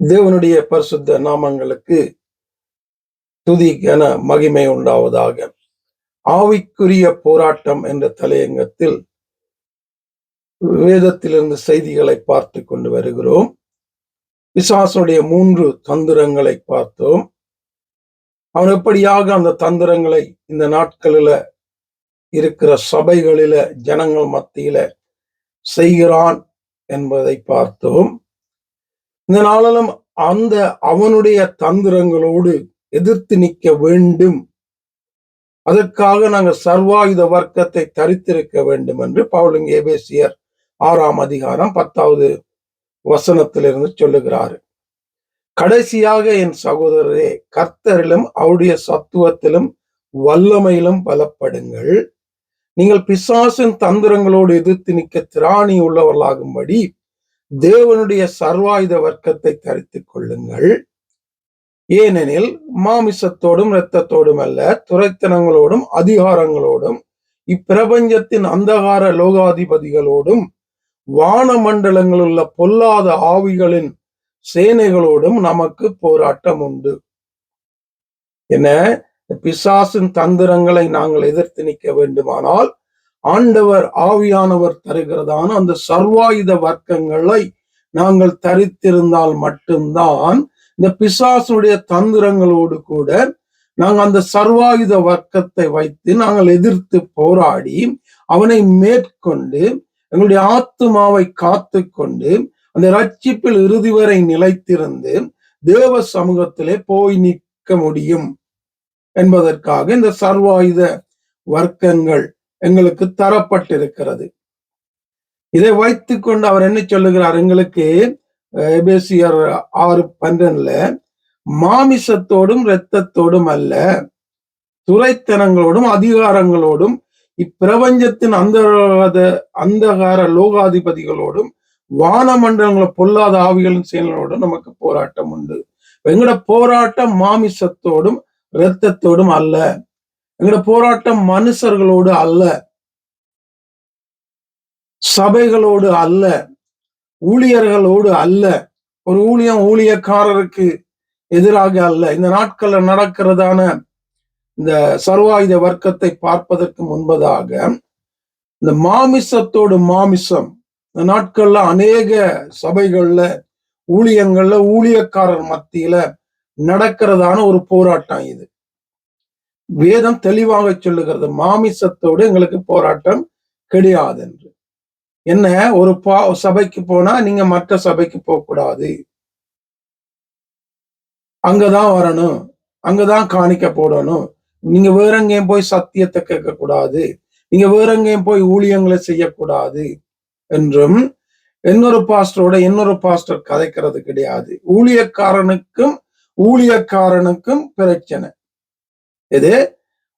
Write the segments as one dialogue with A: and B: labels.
A: தேவனுடைய பரிசுத்த நாமங்களுக்கு துதி கன மகிமை உண்டாவதாக. ஆவிக்குரிய போராட்டம் என்ற தலையங்கத்தில் வேதத்திலிருந்து செய்திகளை பார்த்து கொண்டு வருகிறோம். பிசாசுடைய 3 தந்திரங்களை பார்த்தோம். அவன் எப்படியாக அந்த தந்திரங்களை இந்த நாட்களில இருக்கிற சபைகளில ஜனங்கள் மத்தியில செய்கிறான் என்பதை பார்த்தோம். இந்த நாளிலும் அவனுடைய தந்திரங்களோடு எதிர்த்து நிற்க வேண்டும், அதற்காக நாங்கள் சர்வாயுத வர்க்கத்தை தரித்திருக்க வேண்டும் என்று பவுல் இங்கே எபேசியர் 6ஆம் அதிகாரம் 10வது வசனத்திலிருந்து சொல்லுகிறார். கடைசியாக என் சகோதரரே, கர்த்தரிலும் அவருடைய சத்துவத்திலும் வல்லமையிலும் பலப்படுங்கள். நீங்கள் பிசாசின் தந்திரங்களோடு எதிர்த்து நிற்க திராணி உள்ளவர்களாகும்படி தேவனுடைய சர்வாயுத வர்க்கத்தை தரித்துக் கொள்ளுங்கள். ஏனெனில் மாமிசத்தோடும் இரத்தத்தோடும் அல்ல, துரைத்தனங்களோடும் அதிகாரங்களோடும் இப்பிரபஞ்சத்தின் அந்தகார லோகாதிபதிகளோடும் வானமண்டலங்களில் உள்ள பொல்லாத ஆவிகளின் சேனைகளோடும் நமக்கு போராட்டம் உண்டு. என பிசாசின் தந்திரங்களை நாங்கள் எதிர்த்து நிற்க வேண்டுமானால் ஆண்டவர் ஆவியானவர் தருகிறதான அந்த சர்வாயுத வர்க்கங்களை நாங்கள் தரித்திருந்தால் மட்டும்தான் இந்த பிசாசுடைய தந்திரங்களோடு கூட நாங்கள் அந்த சர்வாயுத வர்க்கத்தை வைத்து நாங்கள் எதிர்த்து போராடி அவனை மேற்கொண்டு எங்களுடைய ஆத்துமாவை காத்து கொண்டு அந்த ரட்சிப்பில் இறுதி வரை நிலைத்திருந்து தேவ சமூகத்திலே போய் நிற்க முடியும் என்பதற்காக இந்த சர்வாயுத வர்க்கங்கள் எங்களுக்கு தரப்பட்டிருக்கிறது. இதை வைத்துக் கொண்டு அவர் என்ன சொல்லுகிறார்? எங்களுக்கு எபேசியர் 6:12 மாமிசத்தோடும் இரத்தத்தோடும் அல்ல, துரைத்தனங்களோடும் அதிகாரங்களோடும் இப்பிரபஞ்சத்தின் அந்தகார லோகாதிபதிகளோடும் வானமண்டலங்கள பொல்லாத ஆவிகளின் செயல்களோடும் நமக்கு போராட்டம் உண்டு. எங்களோட போராட்டம் மாமிசத்தோடும் இரத்தத்தோடும் அல்ல, எங்களோட போராட்டம் மனுஷர்களோடு அல்ல, சபைகளோடு அல்ல, ஊழியர்களோடு அல்ல, ஒரு ஊழியக்காரருக்கு எதிராக அல்ல. இந்த நாட்கள்ல நடக்கிறதான இந்த சர்வாயுத வர்க்கத்தை பார்ப்பதற்கு முன்பதாக இந்த மாமிசத்தோடு மாமிசம் இந்த நாட்கள்ல அநேக சபைகள்ல ஊழியங்கள்ல ஊழியக்காரர் மத்தியில நடக்கிறதான ஒரு போராட்டம். இது வேதம் தெளிவாக சொல்லுகிறது, மாமிசத்தோடு எங்களுக்கு போராட்டம் கிடையாது என்று. என்ன, ஒரு சபைக்கு போனா நீங்க மற்ற சபைக்கு போக கூடாது, அங்கதான் வரணும், அங்கதான் காணிக்க போடணும், நீங்க வேற எங்கேயும் போய் சத்தியத்தை கேட்க கூடாது, நீங்க வேற எங்கேயும் போய் ஊழியங்களை செய்யக்கூடாது என்றும் இன்னொரு பாஸ்டர் கதைக்கிறது கிடையாது. ஊழியக்காரனுக்கும் பிரச்சனை. இது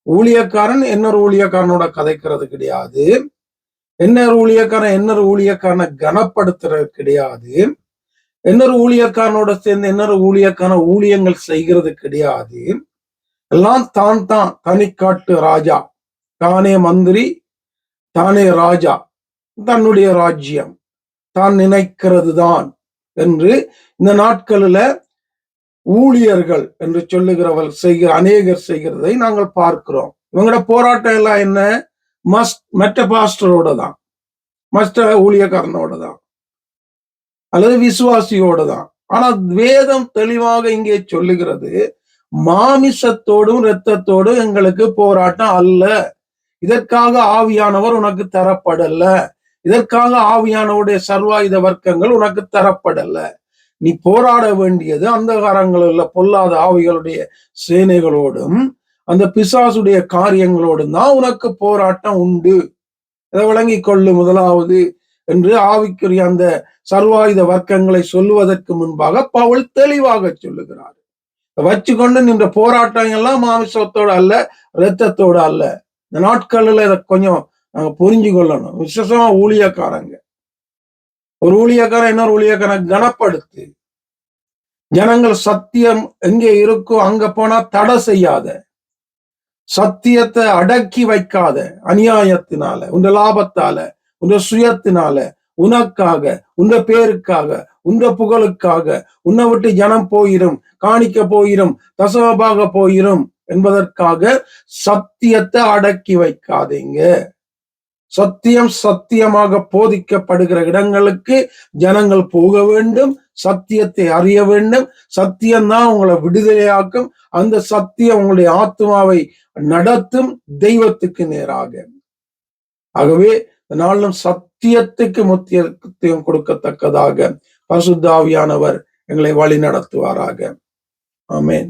A: ஊழியக்காரன் இன்னொரு ஊழியக்காரனோட கதைக்கிறது கிடையாது. இன்னொரு ஊழியக்காரனை கனப்படுத்துறது கிடையாது. இன்னொரு ஊழியக்காரனோட சேர்ந்து இன்னொரு ஊழியங்கள் செய்கிறது கிடையாது. எல்லாம் தான் தனிக்காட்டு ராஜா, தானே மந்திரி, தானே ராஜா, தன்னுடைய ராஜ்யம், தான் நினைக்கிறது தான் என்று இந்த நாட்களில ஊழியர்கள் என்று சொல்லுகிறவர் அநேகர் செய்கிறதை நாங்கள் பார்க்கிறோம். இவங்களோட போராட்டம் எல்லாம் என்ன? மற்ற பாஸ்டரோட தான், மற்ற ஊழியக்காரனோட தான், அல்லது விசுவாசியோட தான். ஆனா வேதம் தெளிவாக இங்கே சொல்லுகிறது, மாமிசத்தோடும் இரத்தத்தோடும் எங்களுக்கு போராட்டம் அல்ல, இதற்காக ஆவியானவர் உனக்கு தரப்படல, இதற்காக ஆவியானவருடைய சர்வாயுத வர்க்கங்கள் உனக்கு தரப்படல. நீ போராட வேண்டியது அந்தகாரங்களில் பொல்லாத ஆவிகளுடைய சேனைகளோடும் அந்த பிசாசுடைய காரியங்களோடும் தான் உனக்கு போராட்டம் உண்டு. இதை விளங்கி கொள்ளு முதலாவது என்று ஆவிக்குரிய அந்த சர்வாயுத வர்க்கங்களை சொல்லுவதற்கு முன்பாக பவுல் தெளிவாக சொல்லுகிறார். வச்சுக்கொண்டு நின்ற போராட்டம் எல்லாம் மாமிசத்தோடு அல்ல, இரத்தத்தோடு அல்ல. இந்த நாட்களில் இதை கொஞ்சம் நாங்க புரிஞ்சு கொள்ளணும். விசேஷமா ஊழியக்காரங்க, ஒரு ஊழியக்காரன் இன்னொரு ஊழியக்காரன் கனப்படுத்து. ஜனங்கள் சத்தியம் எங்கே இருக்கோ அங்க போனா தடை செய்யாத, சத்தியத்தை அடக்கி வைக்காத, அநியாயத்தினால, உங்க லாபத்தால, உங்க சுயத்தினால, உனக்காக, உங்க பேருக்காக, உந்த புகழுக்காக உன்னை விட்டு ஜனம் போயிரும், காணிக்க போயிரும், தசமபாக போயிரும் என்பதற்காக சத்தியத்தை அடக்கி வைக்காதீங்க. சத்தியம் சத்தியமாக போதிக்கப்படுகிற இடங்களுக்கு ஜனங்கள் போக வேண்டும், சத்தியத்தை அறிய வேண்டும். சத்தியம்தான் உங்களை விடுதலையாக்கும். அந்த சத்தியம் உங்களுடைய ஆத்மாவை நடத்தும் தெய்வத்துக்கு நேராக. ஆகவே நாளும் சத்தியத்துக்கு முக்கியத்துவம் கொடுக்கத்தக்கதாக பரிசுத்த ஆவியானவர் எங்களை வழி நடத்துவாராக. ஆமென்.